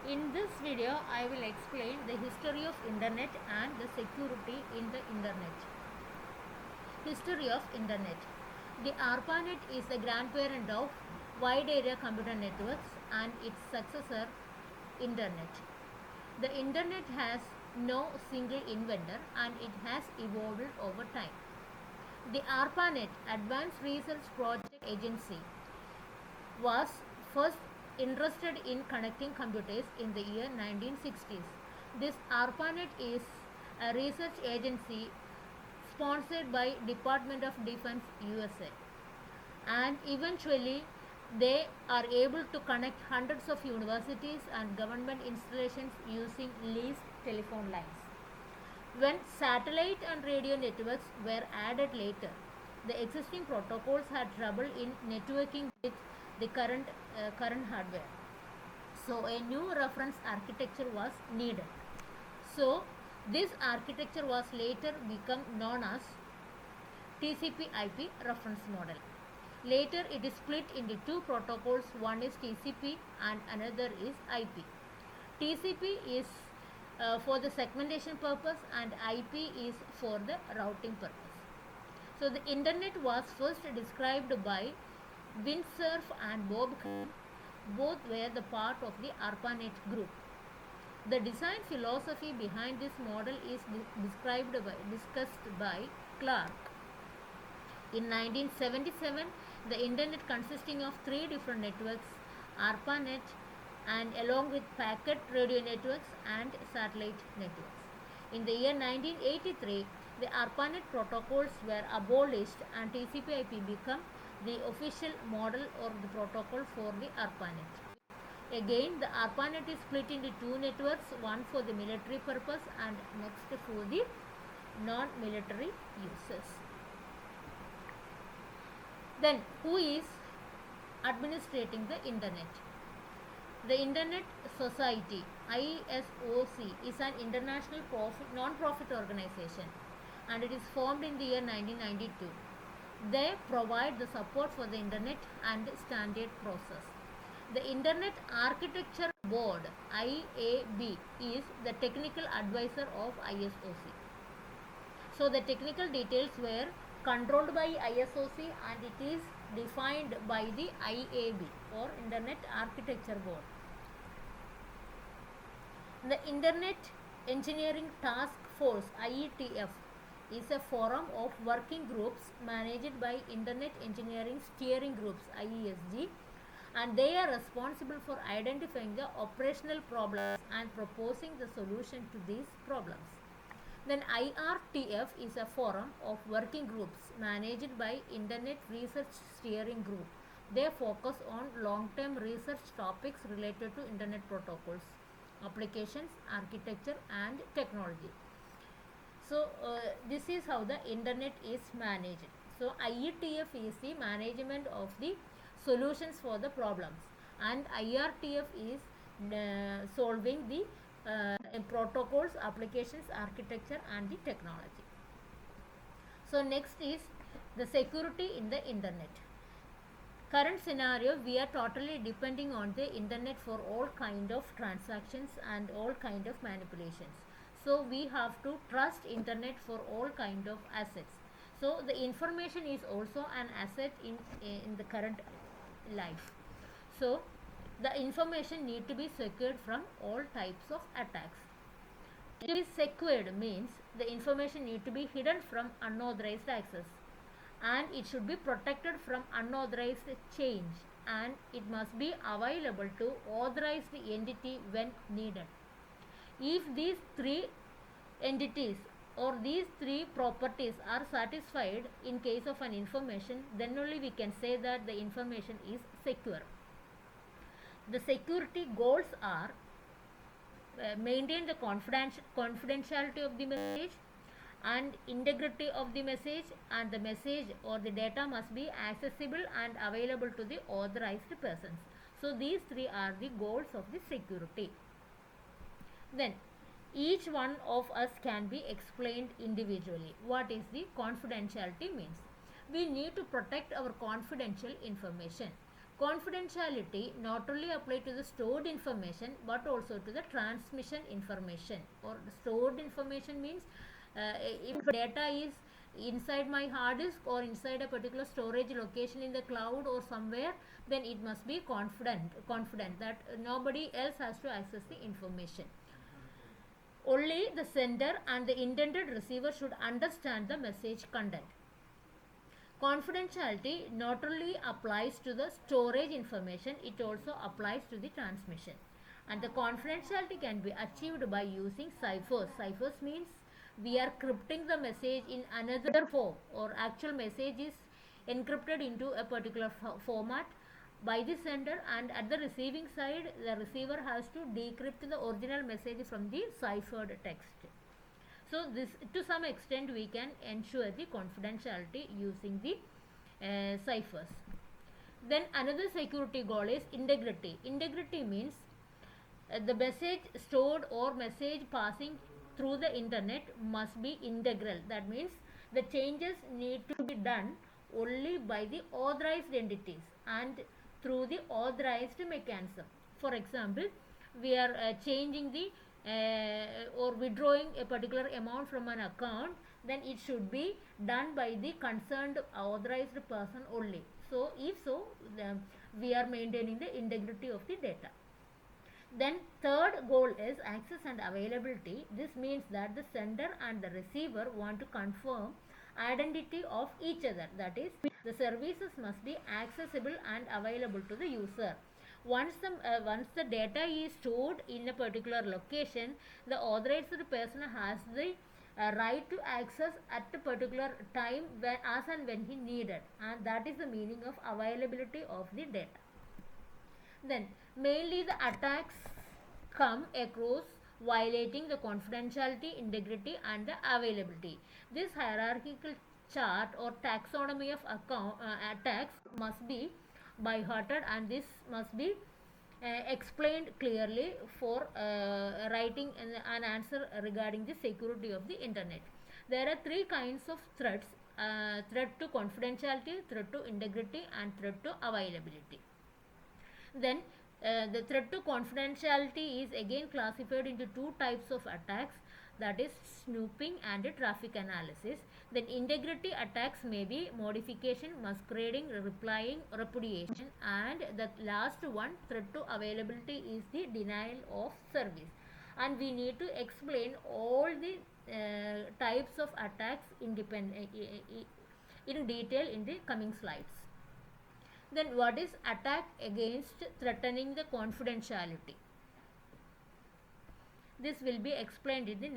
In this video, I will explain the history of Internet and the security in the Internet. History of Internet. The ARPANET is the grandparent of Wide Area Computer Networks and its successor, Internet. The Internet has no single inventor and it has evolved over time. The ARPANET, Advanced Research Project Agency, was first interested in connecting computers in the year 1960s. This ARPANET is a research agency sponsored by Department of Defense USA, and eventually they are able to connect hundreds of universities and government installations using leased telephone lines. When satellite and radio networks were added later, the existing protocols had trouble in networking with the current hardware. So a new reference architecture was needed. So this architecture was later become known as TCP/IP reference model. Later it is split into two protocols. One is TCP and another is IP. TCP is for the segmentation purpose and IP is for the routing purpose. So the Internet was first described by Windsurf and Bob Kahn. Both were the part of the ARPANET group. The design philosophy behind this model is discussed by Clark. In 1977, the Internet consisting of three different networks, ARPANET, and along with packet radio networks and satellite networks. In the year 1983, the ARPANET protocols were abolished and TCP/IP became the official model or the protocol for the ARPANET. Again, the ARPANET is split into two networks, one for the military purpose and next for the non-military uses. Then, who is administrating the Internet? The Internet Society, ISOC, is an international non-profit organization and it is formed in the year 1992. They provide the support for the Internet and standard process. The Internet Architecture Board, IAB, is the technical advisor of ISOC. So the technical details were controlled by ISOC and it is defined by the IAB or Internet Architecture Board. The Internet Engineering Task Force, IETF, is a forum of working groups managed by Internet Engineering Steering Groups, IESG, and they are responsible for identifying the operational problems and proposing the solution to these problems. Then IRTF is a forum of working groups managed by Internet Research Steering Group. They focus on long-term research topics related to Internet protocols, applications, architecture and technology. So this is how the Internet is managed. So IETF is the management of the solutions for the problems and IRTF is solving the protocols, applications, architecture and the technology. So next is the security in the Internet. Current scenario, we are totally depending on the Internet for all kind of transactions and all kind of manipulations. So we have to trust Internet for all kind of assets. So the information is also an asset in the current life. So the information need to be secured from all types of attacks. To be secured means the information need to be hidden from unauthorized access and it should be protected from unauthorized change and it must be available to authorized entity when needed. If these three entities or these three properties are satisfied in case of an information, then only we can say that the information is secure. The security goals are maintain the confidentiality of the message and integrity of the message, and the message or the data must be accessible and available to the authorized persons. So these three are the goals of the security. Then each one of us can be explained individually. What is the confidentiality means? We need to protect our confidential information. Confidentiality not only apply to the stored information but also to the transmission information. Or stored information means if data is inside my hard disk or inside a particular storage location in the cloud or somewhere, then it must be confident that nobody else has to access the information. Only the sender and the intended receiver should understand the message content. Confidentiality not only applies to the storage information, it also applies to the transmission. And the confidentiality can be achieved by using ciphers. Ciphers means we are crypting the message in another form, or actual message is encrypted into a particular format by the sender, and at the receiving side the receiver has to decrypt the original message from the ciphered text. So this, to some extent, we can ensure the confidentiality using the ciphers. Then another security goal is integrity. Integrity means the message stored or message passing through the internet must be integral. That means the changes need to be done only by the authorized entities and through the authorized mechanism. For example, we are changing the or withdrawing a particular amount from an account, then it should be done by the concerned authorized person only. So if so, we are maintaining the integrity of the data. Then third goal is access and availability. This means that the sender and the receiver want to confirm identity of each other. That is, the services must be accessible and available to the user. Once the data is stored in a particular location, the authorized person has the right to access at a particular time when, as and when he needed, and that is the meaning of availability of the data. Then mainly the attacks come across violating the confidentiality, integrity and the availability. This hierarchical chart or taxonomy of attacks must be by hearted, and this must be explained clearly for writing an answer regarding the security of the internet. There are three kinds of threats: threat to confidentiality, threat to integrity and threat to availability. Then the threat to confidentiality is again classified into two types of attacks, that is snooping and traffic analysis. Then integrity attacks may be modification, masquerading, replying, repudiation, and the last one, threat to availability, is the denial of service. And we need to explain all the types of attacks in detail in the coming slides. Then what is attack against threatening the confidentiality? This will be explained in the